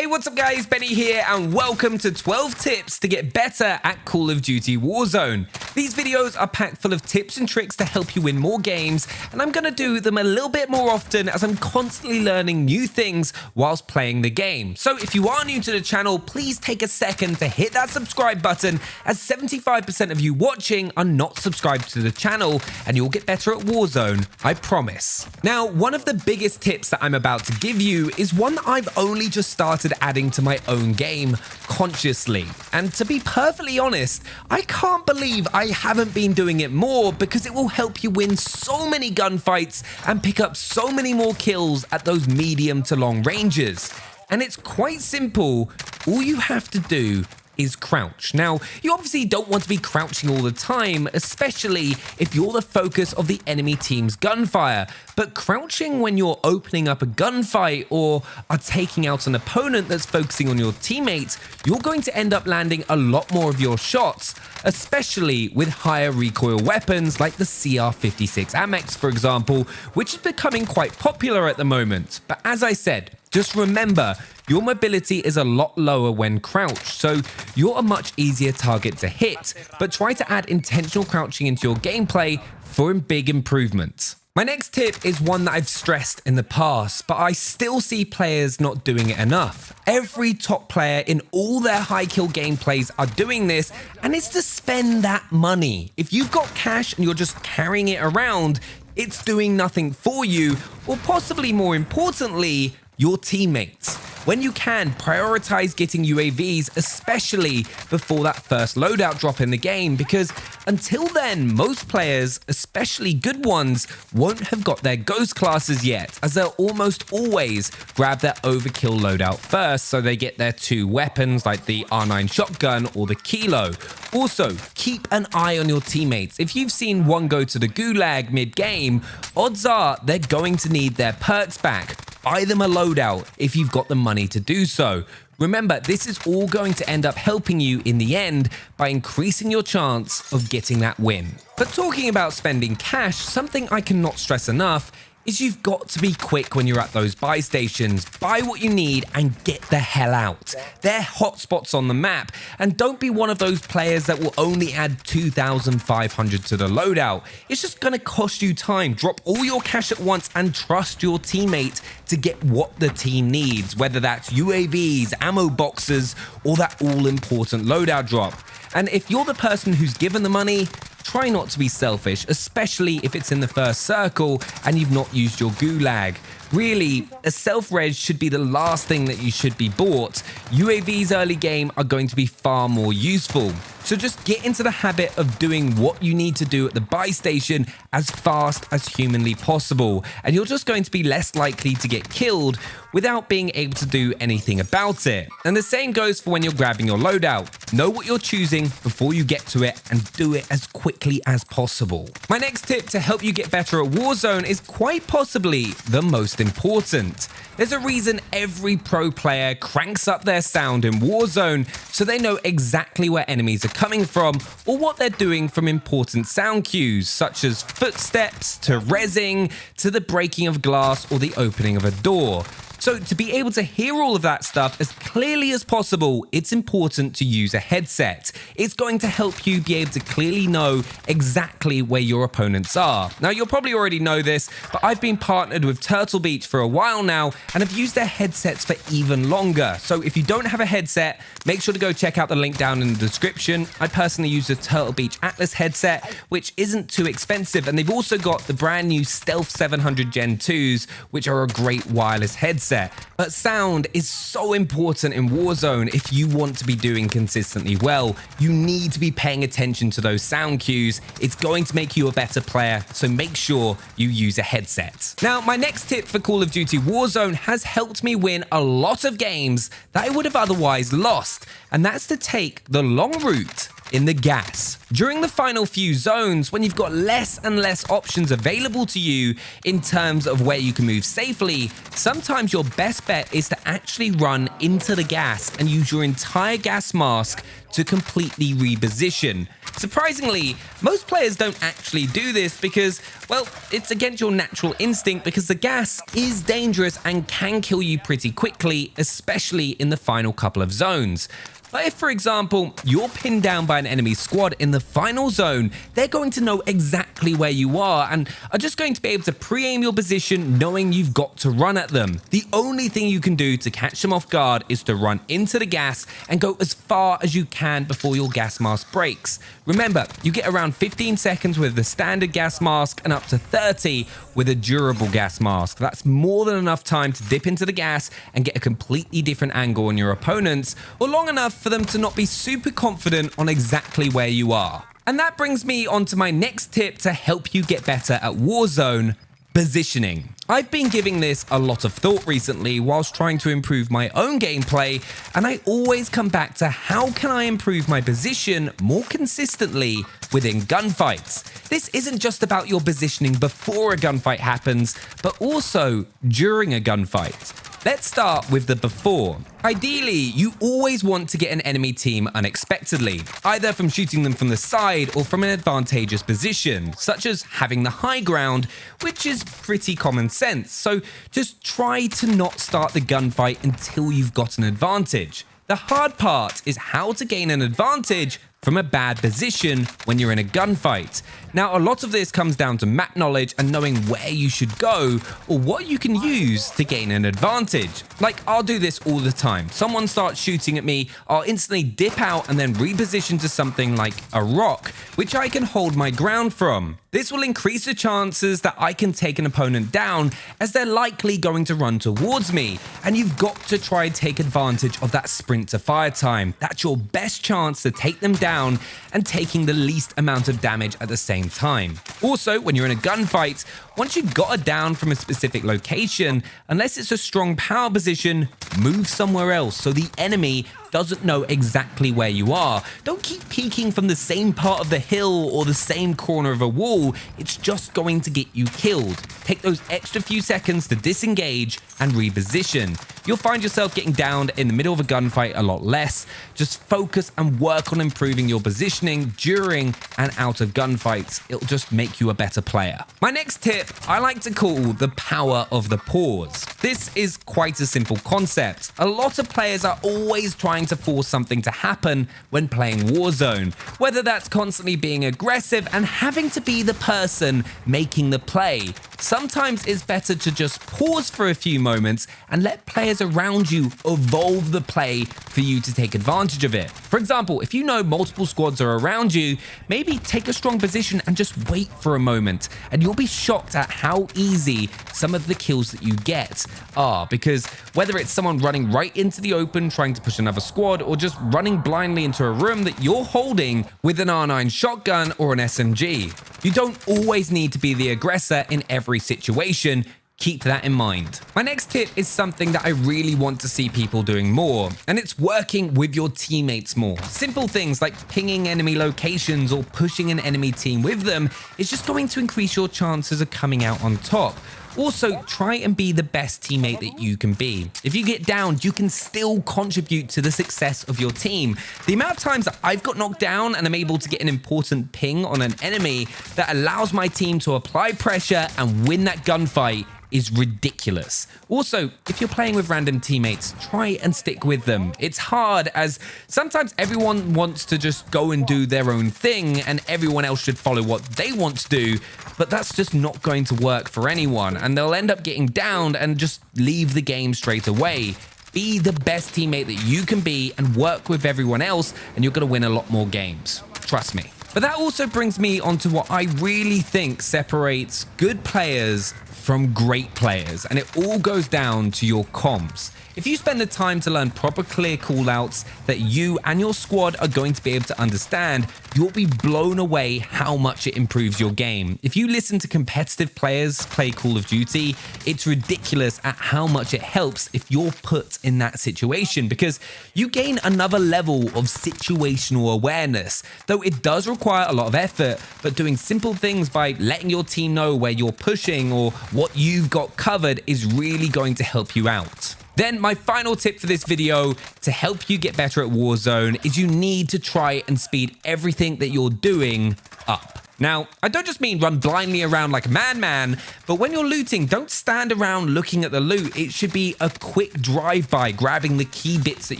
What's up guys, Benny here and welcome to 12 tips to get better at Call of Duty Warzone. These videos are packed full of tips and tricks to help you win more games, and I'm going to do them a little bit more often as I'm constantly learning new things whilst playing the game. So if you are new to the channel, please take a second to hit that subscribe button, as 75% of you watching are not subscribed to the channel, and you'll get better at Warzone, I promise. Now, one of the biggest tips that I'm about to give you is one that I've only just started adding to my own game consciously. And to be perfectly honest, I can't believe I haven't been doing it more, because it will help you win so many gunfights and pick up so many more kills at those medium to long ranges. And it's quite simple. All you have to do is crouch. Now, you obviously don't want to be crouching all the time, especially if you're the focus of the enemy team's gunfire. But crouching when you're opening up a gunfight or are taking out an opponent that's focusing on your teammates, you're going to end up landing a lot more of your shots, especially with higher recoil weapons like the CR56 Amex, for example, which is becoming quite popular at the moment. But as I said, just remember, your mobility is a lot lower when crouched, so you're a much easier target to hit, but try to add intentional crouching into your gameplay for big improvements. My next tip is one that I've stressed in the past, but I still see players not doing it enough. Every top player in all their high kill gameplays are doing this, and it's to spend that money. If you've got cash and you're just carrying it around, it's doing nothing for you, or possibly more importantly, your teammates. When you can, prioritize getting UAVs, especially before that first loadout drop in the game, because until then, most players, especially good ones, won't have got their ghost classes yet, as they'll almost always grab their overkill loadout first, so they get their two weapons like the R9 shotgun or the Kilo. Also, keep an eye on your teammates. If you've seen one go to the gulag mid-game, odds are they're going to need their perks back. Buy them a loadout if you've got the money to do so. Remember, this is all going to end up helping you in the end by increasing your chance of getting that win. But talking about spending cash, something I cannot stress enough is you've got to be quick when you're at those buy stations. Buy what you need and get the hell out. They're hotspots on the map, and don't be one of those players that will only add 2,500 to the loadout. It's just going to cost you time. Drop all your cash at once and trust your teammate to get what the team needs, whether that's UAVs, ammo boxes, or that all-important loadout drop. And if you're the person who's given the money, try not to be selfish, especially if it's in the first circle and you've not used your gulag. Really, a self-res should be the last thing that you should be bought. UAVs early game are going to be far more useful. So just get into the habit of doing what you need to do at the buy station as fast as humanly possible, and you're just going to be less likely to get killed without being able to do anything about it. And the same goes for when you're grabbing your loadout. Know what you're choosing before you get to it and do it as quickly as possible. My next tip to help you get better at Warzone is quite possibly the most important. There's a reason every pro player cranks up their sound in Warzone, so they know exactly where enemies are coming from or what they're doing, from important sound cues such as footsteps to rezzing to the breaking of glass or the opening of a door. So to be able to hear all of that stuff as clearly as possible, it's important to use a headset. It's going to help you be able to clearly know exactly where your opponents are. Now, you'll probably already know this, but I've been partnered with Turtle Beach for a while now, and I've used their headsets for even longer. So if you don't have a headset, make sure to go check out the link down in the description. I personally use the Turtle Beach Atlas headset, which isn't too expensive, and they've also got the brand new Stealth 700 Gen 2s, which are a great wireless headset. But sound is so important in Warzone. If you want to be doing consistently well, you need to be paying attention to those sound cues. It's going to make you a better player, so make sure you use a headset. Now, my next tip for Call of Duty Warzone has helped me win a lot of games that I would have otherwise lost, and that's to take the long route in the gas. During the final few zones, when you've got less and less options available to you in terms of where you can move safely, sometimes your best bet is to actually run into the gas and use your entire gas mask to completely reposition. Surprisingly, most players don't actually do this because, well, it's against your natural instinct because the gas is dangerous and can kill you pretty quickly, especially in the final couple of zones. But if, for example, you're pinned down by an enemy squad in the final zone, they're going to know exactly where you are and are just going to be able to pre-aim your position knowing you've got to run at them. The only thing you can do to catch them off guard is to run into the gas and go as far as you can before your gas mask breaks. Remember, you get around 15 seconds with the standard gas mask and up to 30 with a durable gas mask. That's more than enough time to dip into the gas and get a completely different angle on your opponents, or long enough for them to not be super confident on exactly where you are. And that brings me on to my next tip to help you get better at Warzone: positioning. I've been giving this a lot of thought recently whilst trying to improve my own gameplay, and I always come back to how can I improve my position more consistently within gunfights. This isn't just about your positioning before a gunfight happens, but also during a gunfight. Let's start with the before. Ideally, you always want to get an enemy team unexpectedly, either from shooting them from the side or from an advantageous position, such as having the high ground, which is pretty common sense. So just try to not start the gunfight until you've got an advantage. The hard part is how to gain an advantage from a bad position when you're in a gunfight. Now, a lot of this comes down to map knowledge and knowing where you should go or what you can use to gain an advantage. Like, I'll do this all the time. Someone starts shooting at me, I'll instantly dip out and then reposition to something like a rock, which I can hold my ground from. This will increase the chances that I can take an opponent down, as they're likely going to run towards me, and you've got to try and take advantage of that sprint to fire time. That's your best chance to take them down and taking the least amount of damage at the same time. Also, when you're in a gunfight, once you've got a down from a specific location, unless it's a strong power position, move somewhere else so the enemy doesn't know exactly where you are. Don't keep peeking from the same part of the hill or the same corner of a wall. It's just going to get you killed. Take those extra few seconds to disengage and reposition. You'll find yourself getting downed in the middle of a gunfight a lot less. Just focus and work on improving your positioning during and out of gunfights. It'll just make you a better player. My next tip I like to call the power of the pause. This is quite a simple concept. A lot of players are always trying to force something to happen when playing Warzone, whether that's constantly being aggressive and having to be the person making the play. Sometimes it's better to just pause for a few moments and let players around you evolve the play for you to take advantage of it. For example, if you know multiple squads are around you, maybe take a strong position and just wait for a moment, and you'll be shocked at how easy some of the kills that you get are, because whether it's someone running right into the open trying to push another squad, or just running blindly into a room that you're holding with an R9 shotgun or an SMG. You don't always need to be the aggressor in every situation. Keep that in mind. My next tip is something that I really want to see people doing more, and it's working with your teammates more. Simple things like pinging enemy locations or pushing an enemy team with them is just going to increase your chances of coming out on top. Also, try and be the best teammate that you can be. If you get down, you can still contribute to the success of your team. The amount of times that I've got knocked down and I'm able to get an important ping on an enemy that allows my team to apply pressure and win that gunfight is ridiculous. Also, if you're playing with random teammates, try and stick with them. It's hard, as sometimes everyone wants to just go and do their own thing and everyone else should follow what they want to do, but that's just not going to work for anyone, and they'll end up getting downed and just leave the game straight away. Be the best teammate that you can be and work with everyone else, and you're going to win a lot more games. Trust me. But that also brings me on to what I really think separates good players from great players, and it all goes down to your comms. If you spend the time to learn proper clear callouts that you and your squad are going to be able to understand, you'll be blown away how much it improves your game. If you listen to competitive players play Call of Duty, it's ridiculous at how much it helps if you're put in that situation, because you gain another level of situational awareness. Though it does require a lot of effort, but doing simple things by letting your team know where you're pushing or what you've got covered is really going to help you out. Then my final tip for this video to help you get better at Warzone is you need to try and speed everything that you're doing up. Now, I don't just mean run blindly around like a madman, but when you're looting, don't stand around looking at the loot. It should be a quick drive-by, grabbing the key bits that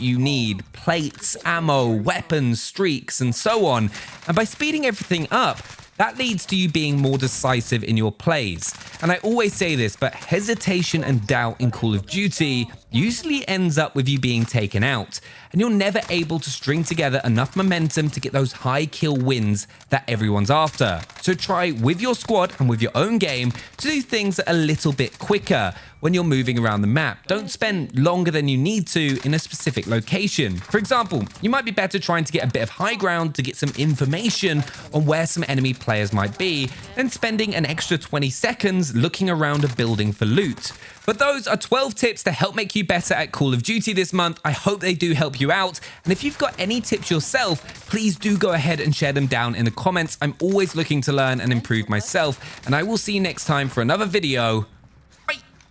you need, plates, ammo, weapons, streaks, and so on. And by speeding everything up, that leads to you being more decisive in your plays. And I always say this, but hesitation and doubt in Call of Duty usually ends up with you being taken out, and you're never able to string together enough momentum to get those high kill wins that everyone's after. So try with your squad and with your own game to do things a little bit quicker when you're moving around the map. Don't spend longer than you need to in a specific location. For example, you might be better trying to get a bit of high ground to get some information on where some enemy players might be than spending an extra 20 seconds looking around a building for loot. But those are 12 tips to help make you better at Call of Duty this month. I hope they do help you out. And if you've got any tips yourself, please do go ahead and share them down in the comments. I'm always looking to learn and improve myself. And I will see you next time for another video.